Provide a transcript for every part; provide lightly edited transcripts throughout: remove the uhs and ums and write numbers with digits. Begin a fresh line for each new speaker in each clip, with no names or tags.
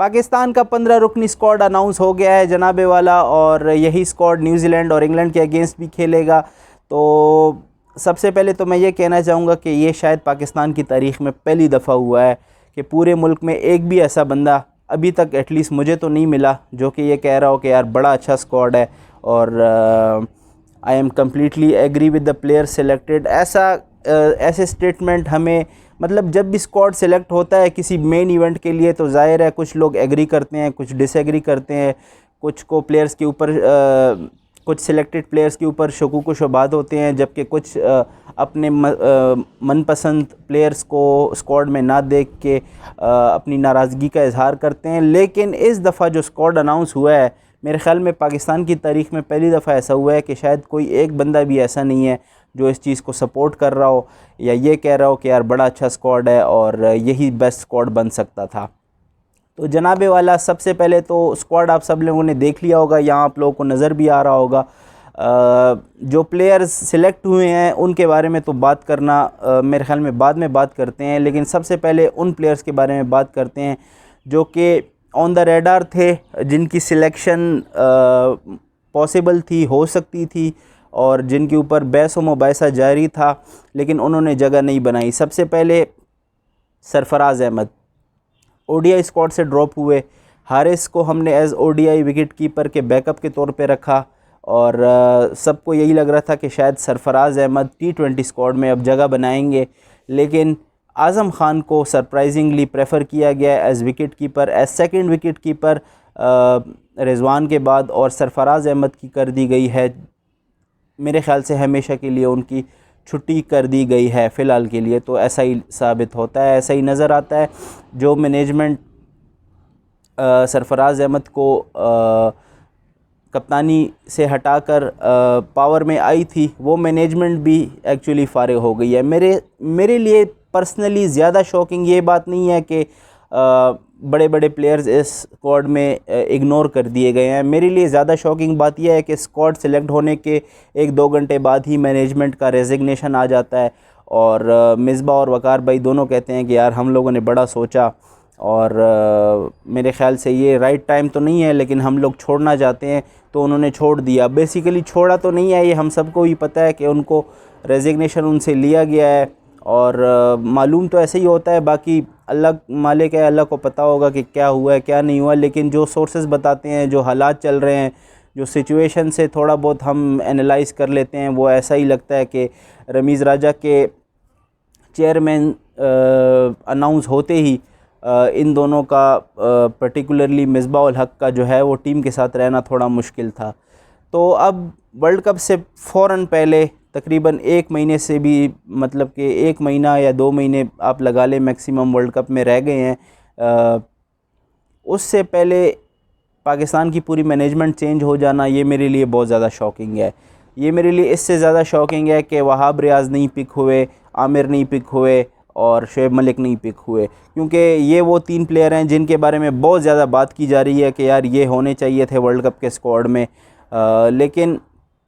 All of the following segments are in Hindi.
पाकिस्तान का 15 रुकनी स्क्वाड अनाउंस हो गया है जनाबे वाला, और यही स्क्वाड न्यूजीलैंड और इंग्लैंड के अगेंस्ट भी खेलेगा। तो सबसे पहले तो मैं ये कहना चाहूँगा कि ये शायद पाकिस्तान की तारीख़ में पहली दफ़ा हुआ है कि पूरे मुल्क में एक भी ऐसा बंदा अभी तक एटलीस्ट मुझे तो नहीं मिला जो कि ये कह रहा हो कि यार बड़ा अच्छा स्क्वाड है और I am completely agree with the player selected. ऐसे स्टेटमेंट हमें, मतलब जब भी स्क्वाड सेलेक्ट होता है किसी मेन इवेंट के लिए तो जाहिर है कुछ लोग एग्री करते हैं, कुछ डिसएग्री करते हैं, कुछ को प्लेयर्स के ऊपर कुछ सिलेक्टेड प्लेयर्स के ऊपर शकूक व शुबात होते हैं, जबकि कुछ अपने मनपसंद प्लेयर्स को स्क्वाड में ना देख के अपनी नाराज़गी का इजहार करते हैं। लेकिन इस दफ़ा जो स्क्वाड अनाउंस हुआ है, मेरे ख़्याल में पाकिस्तान की तारीख़ में पहली दफ़ा ऐसा हुआ है कि शायद कोई एक बंदा भी ऐसा नहीं है जो इस चीज़ को सपोर्ट कर रहा हो या ये कह रहा हो कि यार बड़ा अच्छा स्क्वाड है और यही बेस्ट स्क्वाड बन सकता था। तो जनाबे वाला, सबसे पहले तो स्क्वाड आप सब लोगों ने देख लिया होगा, यहाँ आप लोगों को नज़र भी आ रहा होगा। जो प्लेयर्स सिलेक्ट हुए हैं उनके बारे में तो बात करना मेरे ख्याल में बाद में बात करते हैं, लेकिन सबसे पहले उन प्लेयर्स के बारे में बात करते हैं जो कि ऑन द रेडार थे, जिनकी सिलेक्शन पॉसिबल थी, हो सकती थी, और जिनके ऊपर बहस व मुबाहिसा जारी था, लेकिन उन्होंने जगह नहीं बनाई। सबसे पहले सरफराज अहमद ओडीआई स्क्वाड से ड्रॉप हुए। हारिस को हमने एज़ ओडीआई विकेट कीपर के बैकअप के तौर पे रखा और सबको यही लग रहा था कि शायद सरफराज अहमद T20 स्क्वाड में अब जगह बनाएंगे, लेकिन आज़म ख़ान को सरप्राइजिंगली प्रेफर किया गया as wicket keeper, as second wicket keeper Rizwan के बाद, और सरफराज अहमद की कर दी गई है, मेरे ख़्याल से हमेशा के लिए उनकी छुट्टी कर दी गई है फ़िलहाल के लिए। तो ऐसा ही साबित होता है, ऐसा ही नज़र आता है। जो मैनेजमेंट सरफराज अहमद को कप्तानी से हटाकर पावर में आई थी, वो मैनेजमेंट भी एक्चुअली फ़ारिग हो गई है। मेरे लिए पर्सनली ज़्यादा शॉकिंग ये बात नहीं है कि बड़े बड़े प्लेयर्स इस स्क्वाड में इग्नोर कर दिए गए हैं। मेरे लिए ज़्यादा शॉकिंग बात यह है कि स्क्वाड सेलेक्ट होने के 1-2 घंटे बाद ही मैनेजमेंट का रेजिग्नेशन आ जाता है और मिसबा और वकार भाई दोनों कहते हैं कि यार हम लोगों ने बड़ा सोचा और मेरे ख़्याल से ये राइट टाइम तो नहीं है, लेकिन हम लोग छोड़ना चाहते हैं, तो उन्होंने छोड़ दिया। बेसिकली छोड़ा तो नहीं है, ये हम सबको भी पता है कि उनको रेजिग्नेशन उनसे लिया गया है और मालूम तो ऐसे ही होता है। बाकी अल्लाह मालिक है, अल्लाह को पता होगा कि क्या हुआ है क्या नहीं हुआ, लेकिन जो सोर्सेज बताते हैं, जो हालात चल रहे हैं, जो सिचुएशन से थोड़ा बहुत हम एनालाइज कर लेते हैं, वो ऐसा ही लगता है कि रमीज़ राजा के चेयरमैन अनाउंस होते ही इन दोनों का पर्टिकुलरली मिसबा उल हक़ का जो है वो टीम के साथ रहना थोड़ा मुश्किल था। तो अब वर्ल्ड कप से फ़ौरन पहले तकरीबन 1 महीने से भी, मतलब कि 1 महीना या 2 महीने आप लगा लें मैक्सिमम वर्ल्ड कप में रह गए हैं, उससे पहले पाकिस्तान की पूरी मैनेजमेंट चेंज हो जाना, ये मेरे लिए बहुत ज़्यादा शॉकिंग है। ये मेरे लिए इससे ज़्यादा शॉकिंग है कि वहाब रियाज़ नहीं पिक हुए, आमिर नहीं पिक हुए और शुएब मलिक नहीं पिक हुए, क्योंकि ये वो 3 प्लेयर हैं जिनके बारे में बहुत ज़्यादा बात की जा रही है कि यार ये होने चाहिए थे वर्ल्ड कप के स्क्वाड में। लेकिन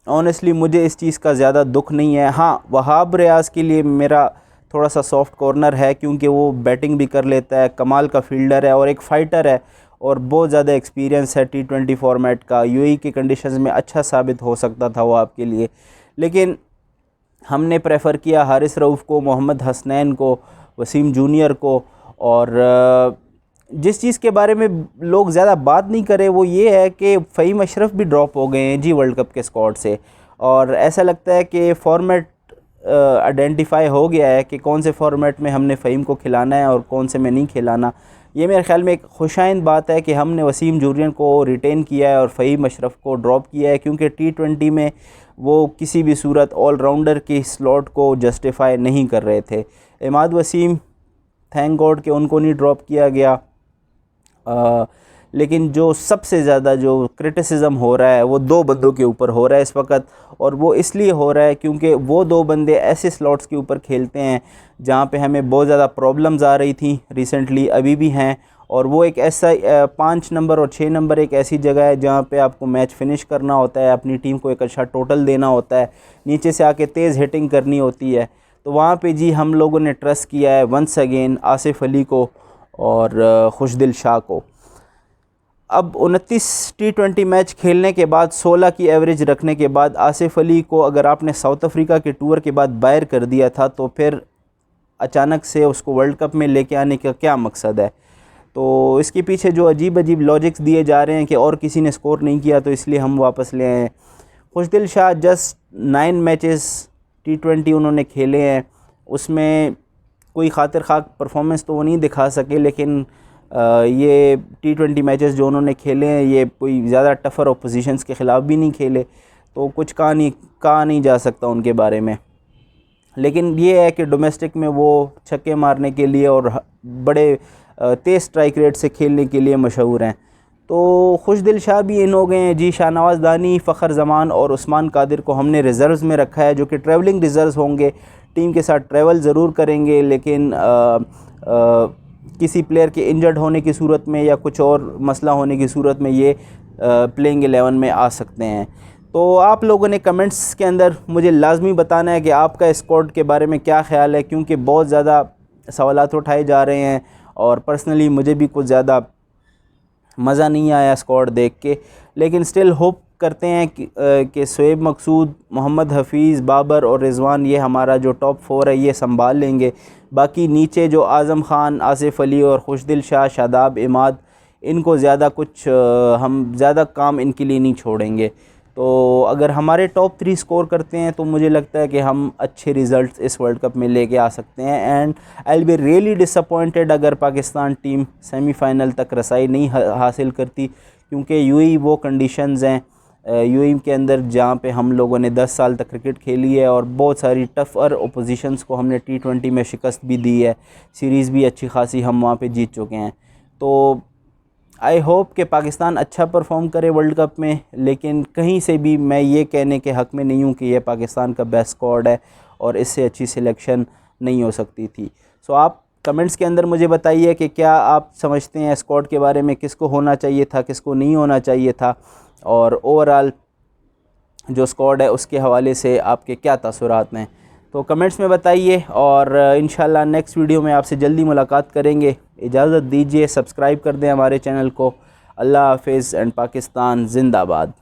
ऑनेस्टली मुझे इस चीज़ का ज़्यादा दुख नहीं है। हाँ, वहाब रियाज़ के लिए मेरा थोड़ा सा सॉफ्ट कॉर्नर है, क्योंकि वो बैटिंग भी कर लेता है, कमाल का फील्डर है और एक फ़ाइटर है और बहुत ज़्यादा एक्सपीरियंस है T20 फॉर्मेट का। यूएई के कंडीशंस में अच्छा साबित हो सकता था वो आपके लिए, लेकिन हमने प्रेफर किया हारिस रऊफ़ को, मोहम्मद हसनैन को, वसीम जूनियर को, और जिस चीज़ के बारे में लोग ज़्यादा बात नहीं करें वो ये है कि फ़हीम अशरफ भी ड्रॉप हो गए हैं जी वर्ल्ड कप के स्क्वाड से, और ऐसा लगता है कि फॉर्मेट आइडेंटिफाई हो गया है कि कौन से फॉर्मेट में हमने फ़हीम को खिलाना है और कौन से में नहीं खिलाना। ये मेरे ख़्याल में एक खुशाइंद बात है कि हमने वसीम जूनियर को रिटेन किया है और फ़हीम अशरफ को ड्रॉप किया है, क्योंकि T20 में वो किसी भी सूरत ऑलराउंडर की स्लॉट को जस्टिफाई नहीं कर रहे थे। इमाद वसीम, थैंक गॉड कि उनको नहीं ड्रॉप किया गया, लेकिन जो सबसे ज़्यादा जो क्रिटिसिज्म हो रहा है वो 2 बंदों के ऊपर हो रहा है इस वक्त, और वो इसलिए हो रहा है क्योंकि वो 2 बंदे ऐसे स्लॉट्स के ऊपर खेलते हैं जहाँ पे हमें बहुत ज़्यादा प्रॉब्लम्स आ रही थी रिसेंटली, अभी भी हैं, और वो एक ऐसा 5 नंबर और 6 नंबर एक ऐसी जगह है जहाँ पे आपको मैच फिनिश करना होता है, अपनी टीम को एक अच्छा टोटल देना होता है, नीचे से आके तेज़ हिटिंग करनी होती है। तो वहाँ पे जी हम लोगों ने ट्रस्ट किया है वंस अगेन आसिफ अली को और खुशदिल शाह को। अब 29 T20 मैच खेलने के बाद 16 की एवरेज रखने के बाद आसिफ अली को अगर आपने साउथ अफ्रीका के टूर के बाद बाहर कर दिया था, तो फिर अचानक से उसको वर्ल्ड कप में लेके आने का क्या मकसद है? तो इसके पीछे जो अजीब अजीब लॉजिक्स दिए जा रहे हैं कि और किसी ने स्कोर नहीं किया तो इसलिए हम वापस ले आए। खुशदिल शाह जस्ट 9 मैचेस T20 उन्होंने खेले हैं, उसमें कोई खातिर खाक परफॉर्मेंस तो वो नहीं दिखा सके, लेकिन ये T20 मैचेस जो उन्होंने खेले हैं ये कोई ज़्यादा टफ़र अपोजिशंस के ख़िलाफ़ भी नहीं खेले, तो कुछ कहा नहीं जा सकता उनके बारे में। लेकिन ये है कि डोमेस्टिक में वो छक्के मारने के लिए और बड़े तेज़ स्ट्राइक रेट से खेलने के लिए मशहूर हैं। तो खुशदिल शाह भी इन हो गए हैं जी। शाहनवाज़ दानी, फ़खर जमान और उस्मान कादिर को हमने रिज़र्व्स में रखा है, जो कि ट्रैवलिंग रिज़र्व्स होंगे, टीम के साथ ट्रैवल ज़रूर करेंगे, लेकिन किसी प्लेयर के इंजर्ड होने की सूरत में या कुछ और मसला होने की सूरत में ये प्लेइंग 11 में आ सकते हैं। तो आप लोगों ने कमेंट्स के अंदर मुझे लाजमी बताना है कि आपका स्क्वाड के बारे में क्या ख़्याल है, क्योंकि बहुत ज़्यादा सवालात उठाए जा रहे हैं और पर्सनली मुझे भी कुछ ज़्यादा मज़ा नहीं आया स्क्वाड देख के, लेकिन स्टिल होप करते हैं कि शोएब मकसूद, मोहम्मद हफीज़, बाबर और रिजवान, ये हमारा जो टॉप 4 है ये संभाल लेंगे। बाकी नीचे जो आज़म ख़ान, आसिफ अली और खुशदिल शाह, शादाब, इमाद, इनको ज़्यादा कुछ हम ज़्यादा काम इनके लिए नहीं छोड़ेंगे। तो अगर हमारे टॉप 3 स्कोर करते हैं तो मुझे लगता है कि हम अच्छे रिज़ल्ट्स इस वर्ल्ड कप में लेके आ सकते हैं। And I will be really disappointed अगर पाकिस्तान टीम सेमीफ़ाइनल तक रसाई नहीं हासिल करती, क्योंकि यूएई वो कंडीशंस हैं यूएई के अंदर जहाँ पे हम लोगों ने 10 साल तक क्रिकेट खेली है और बहुत सारी टफ़र ओपोजिशंस को हमने T20 में शिकस्त भी दी है, सीरीज़ भी अच्छी खासी हम वहाँ पे जीत चुके हैं। तो आई होप कि पाकिस्तान अच्छा परफॉर्म करे वर्ल्ड कप में, लेकिन कहीं से भी मैं ये कहने के हक़ में नहीं हूँ कि यह पाकिस्तान का बेस्ट स्क्वाड है और इससे अच्छी सिलेक्शन नहीं हो सकती थी। सो आप कमेंट्स के अंदर मुझे बताइए कि क्या आप समझते हैं स्क्वाड के बारे में, किसको होना चाहिए था, किसको नहीं होना चाहिए था, और ओवरऑल जो स्क्वाड है उसके हवाले से आपके क्या तासुरात हैं। तो कमेंट्स में बताइए और इंशाल्लाह नेक्स्ट वीडियो में आपसे जल्दी मुलाकात करेंगे। इजाज़त दीजिए, सब्सक्राइब कर दें हमारे चैनल को। अल्लाह हाफ़िज़ एंड पाकिस्तान ज़िंदाबाद।